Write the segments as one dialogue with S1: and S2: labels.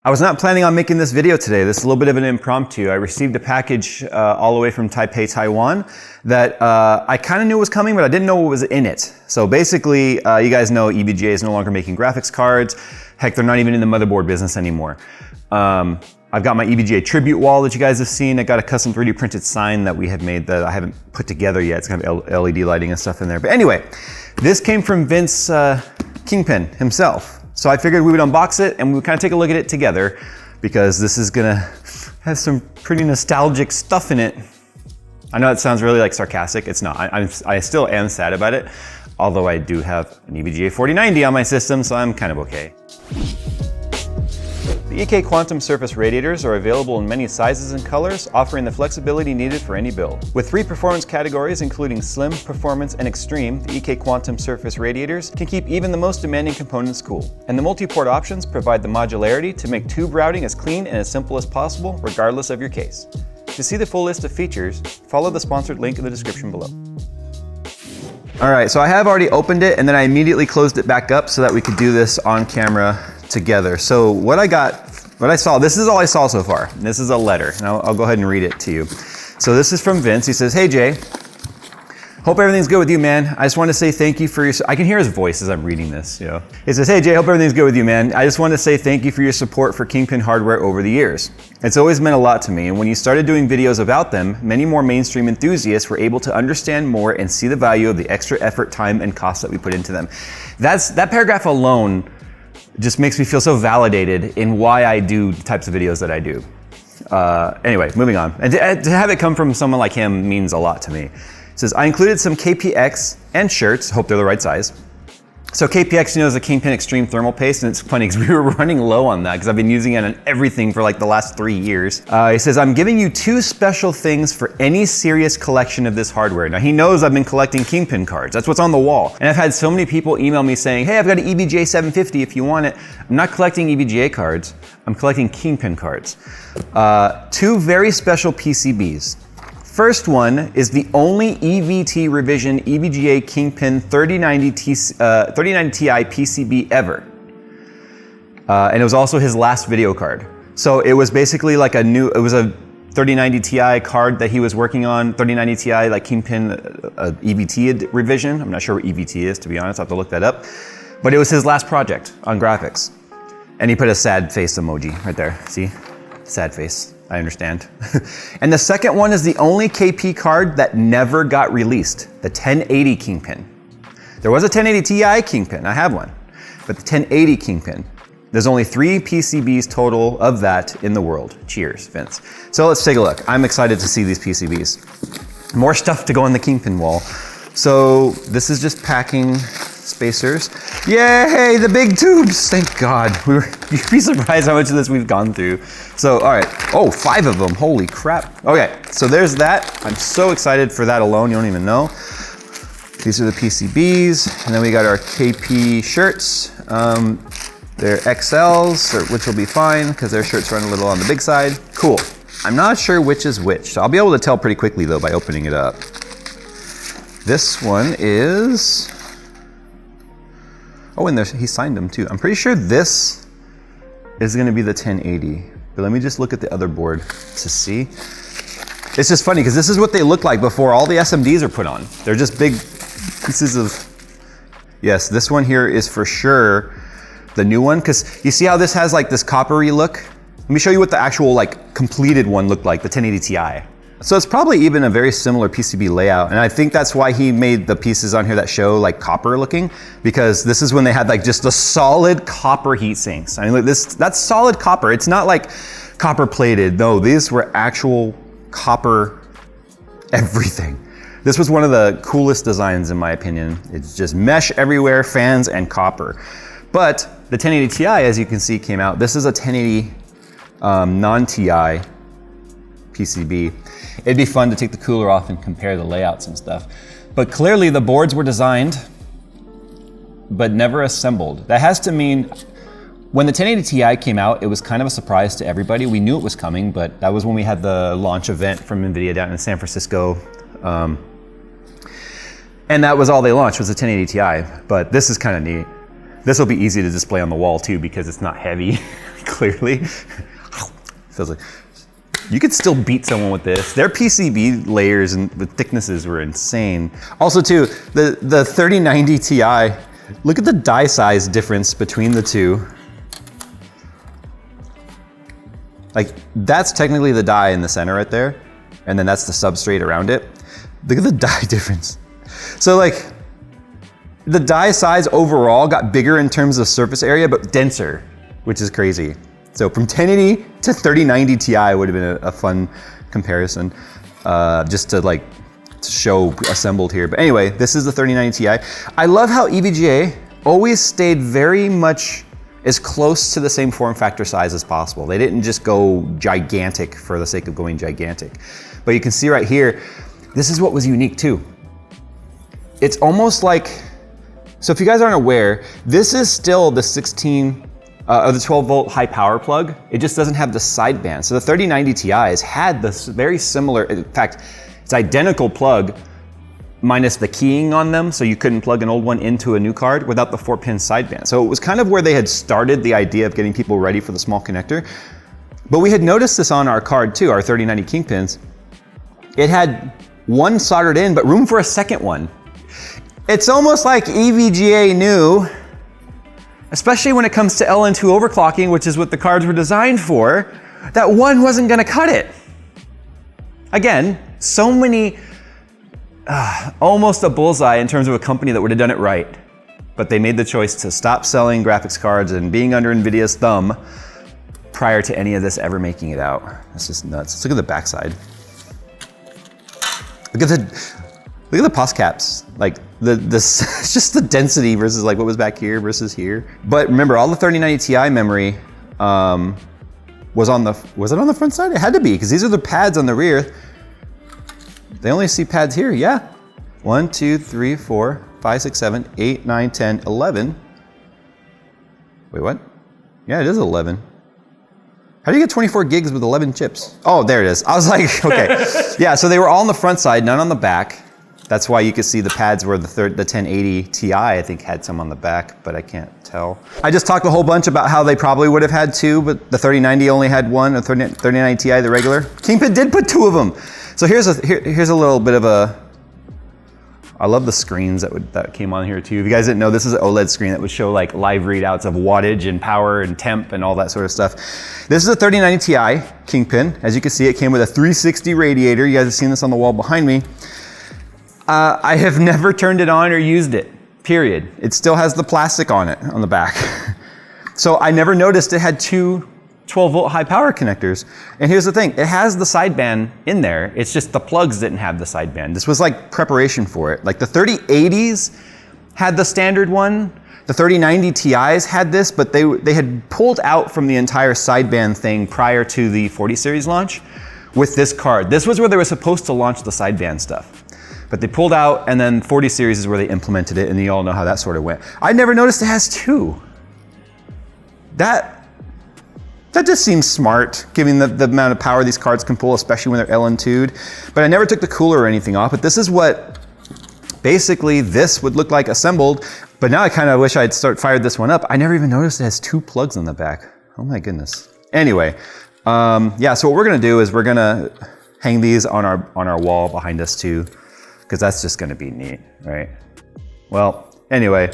S1: I was not planning on making this video today. This is a little bit of an impromptu. I received a package all the way from Taipei, Taiwan that I kind of knew was coming, but I didn't know what was in it. So basically, you guys know EVGA is no longer making graphics cards. Heck, they're not even in the motherboard business anymore. I've got my EVGA tribute wall that you guys have seen. I got a custom 3D printed sign that we had made that I haven't put together yet. It's kind of LED lighting and stuff in there. But anyway, this came from Vince KINGPIN himself. So I figured we would unbox it and we would kind of take a look at it together because this is gonna have some pretty nostalgic stuff in it. I know it sounds really like sarcastic. It's not. I still am sad about it, although I do have an EVGA 4090 on my system, so I'm kind of okay. The EK Quantum Surface radiators are available in many sizes and colors, offering the flexibility needed for any build. With 3 performance categories including Slim, Performance, and Extreme, the EK Quantum Surface radiators can keep even the most demanding components cool. And the multi-port options provide the modularity to make tube routing as clean and as simple as possible, regardless of your case. To see the full list of features, follow the sponsored link in the description below. All right, so I have already opened it and then I immediately closed it back up so that we could do this on camera together. So what I saw, this is all I saw so far. This is a letter, and I'll go ahead and read it to you. So this is from Vince. He says, "Hey Jay, hope everything's good with you, man. I just want to say thank you for your," I can hear his voice as I'm reading this, you know. He says, "Hey Jay, hope everything's good with you, man. I just want to say thank you for your support for KINGPIN hardware over the years. It's always meant a lot to me, and when you started doing videos about them, many more mainstream enthusiasts were able to understand more and see the value of the extra effort, time, and cost that we put into them." That paragraph alone just makes me feel so validated in why I do the types of videos that I do. Anyway, moving on. And to have it come from someone like him means a lot to me. It says, "I included some KPX and shirts, hope they're the right size." So KPX, you know, is a KINGPIN Extreme Thermal Paste, and it's funny because we were running low on that because I've been using it on everything for like the last 3 years. He says, "I'm giving you 2 special things for any serious collection of this hardware." Now he knows I've been collecting KINGPIN cards. That's what's on the wall. And I've had so many people email me saying, "Hey, I've got an EVGA 750 if you want it." I'm not collecting EVGA cards, I'm collecting KINGPIN cards. 2 very special PCBs. First one is the only EVT revision EVGA KINGPIN 3090 Ti PCB ever. And it was also his last video card. So it was basically like it was a 3090 Ti card that he was working on, 3090 Ti like KINGPIN EVT revision. I'm not sure what EVT is, to be honest, I'll have to look that up. But it was his last project on graphics. And he put a sad face emoji right there, see? Sad face. I understand. And the second one is the only KP card that never got released, the 1080 KINGPIN. There was a 1080 Ti KINGPIN, I have one, but the 1080 KINGPIN, there's only 3 PCBs total of that in the world. Cheers, Vince. So let's take a look. I'm excited to see these PCBs. More stuff to go on the KINGPIN wall. So this is just packing spacers. Yay, the big tubes, thank God. You'd be surprised how much of this we've gone through. So, all right, oh, 5 of them, holy crap. Okay, so there's that. I'm so excited for that alone, you don't even know. These are the PCBs, and then we got our KP shirts. They're XLs, which will be fine, because their shirts run a little on the big side. Cool, I'm not sure which is which, so I'll be able to tell pretty quickly though by opening it up. This one is, oh, and he signed them too. I'm pretty sure this is gonna be the 1080, but let me just look at the other board to see. It's just funny because this is what they look like before all the SMDs are put on. They're just big pieces of, yes, this one here is for sure the new one, because you see how this has like this coppery look? Let me show you what the actual like completed one looked like, the 1080 Ti. So it's probably even a very similar PCB layout, and I think that's why he made the pieces on here that show like copper looking, because this is when they had like just the solid copper heat sinks. I mean, look, that's solid copper. It's not like copper plated. No, these were actual copper everything. This was one of the coolest designs in my opinion. It's just mesh everywhere, fans, and copper. But the 1080 Ti, as you can see, came out. This is a 1080 non-Ti PCB. It'd be fun to take the cooler off and compare the layouts and stuff. But clearly the boards were designed, but never assembled. That has to mean, when the 1080 Ti came out, it was kind of a surprise to everybody. We knew it was coming, but that was when we had the launch event from NVIDIA down in San Francisco. And that was all they launched, was the 1080 Ti. But this is kind of neat. This will be easy to display on the wall too, because it's not heavy. clearly. Feels like you could still beat someone with this. Their PCB layers and the thicknesses were insane. Also too, the 3090 Ti, look at the die size difference between the two. Like, that's technically the die in the center right there, and then that's the substrate around it. Look at the die difference. So like, the die size overall got bigger in terms of surface area, but denser, which is crazy. So from 1080 to 3090 Ti would have been a fun comparison, just to like show assembled here. But anyway, this is the 3090 Ti. I love how EVGA always stayed very much as close to the same form factor size as possible. They didn't just go gigantic for the sake of going gigantic. But you can see right here, this is what was unique too. It's almost like, so if you guys aren't aware, this is still the 12 volt high power plug. It just doesn't have the sideband. So the 3090 Ti's had this very similar, in fact, it's identical plug minus the keying on them. So you couldn't plug an old one into a new card without the 4-pin sideband. So it was kind of where they had started the idea of getting people ready for the small connector. But we had noticed this on our card too, our 3090 KINGPINs. It had one soldered in, but room for a second one. It's almost like EVGA knew, especially when it comes to LN2 overclocking, which is what the cards were designed for, that one wasn't gonna cut it. Again, so many, almost a bullseye in terms of a company that would have done it right. But they made the choice to stop selling graphics cards and being under NVIDIA's thumb prior to any of this ever making it out. That's just nuts. Let's look at the backside. Look at the pos caps. Like it's just the density versus like what was back here versus here. But remember, all the 3090 Ti memory was it on the front side? It had to be, because these are the pads on the rear. They only see pads here, yeah. 1, 2, 3, 4, 5, 6, 7, 8, 9, 10, 11. Wait, what? Yeah, it is 11. How do you get 24 gigs with 11 chips? Oh, there it is. I was like, okay. Yeah, so they were all on the front side, none on the back. That's why you could see the pads where the 1080 Ti, I think, had some on the back, but I can't tell. I just talked a whole bunch about how they probably would have had two, but the 3090 only had one, the 3090 Ti, the regular. KINGPIN did put two of them. So here's a little bit of a, I love the screens that came on here too. If you guys didn't know, this is an OLED screen that would show like live readouts of wattage and power and temp and all that sort of stuff. This is a 3090 Ti KINGPIN. As you can see, it came with a 360 radiator. You guys have seen this on the wall behind me. I have never turned it on or used it, period. It still has the plastic on it, on the back. So I never noticed it had two 12 volt high power connectors. And here's the thing, it has the sideband in there. It's just the plugs didn't have the sideband. This was like preparation for it. Like the 3080s had the standard one. The 3090 Ti's had this, but they had pulled out from the entire sideband thing prior to the 40 series launch with this card. This was where they were supposed to launch the sideband stuff. But they pulled out, and then 40 series is where they implemented it, and you all know how that sort of went. I never noticed it has two. That just seems smart, given the amount of power these cards can pull, especially when they're LN2'd. But I never took the cooler or anything off, but this is what basically this would look like assembled. But now I kind of wish I'd fired this one up. I never even noticed it has two plugs on the back. Oh my goodness. Anyway, yeah, so what we're gonna do is we're gonna hang these on our wall behind us too, because that's just gonna be neat, right? Well, anyway,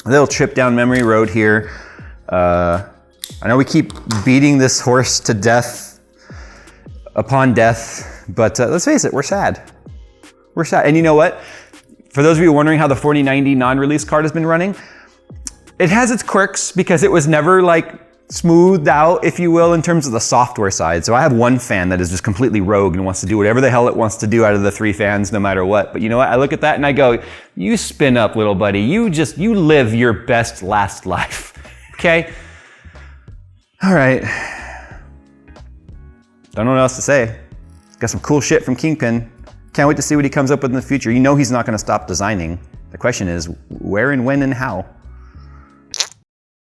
S1: a little trip down memory road here. I know we keep beating this horse to death upon death, but let's face it, we're sad. We're sad. And you know what? For those of you wondering how the 4090 non-release card has been running, it has its quirks because it was never like smoothed out, if you will, in terms of the software side. So I have one fan that is just completely rogue and wants to do whatever the hell it wants to do out of the three fans, no matter what. But you know what? I look at that and I go, you spin up, little buddy. You live your best last life, okay? All right. Don't know what else to say. Got some cool shit from KINGPIN. Can't wait to see what he comes up with in the future. You know he's not gonna stop designing. The question is, where and when and how?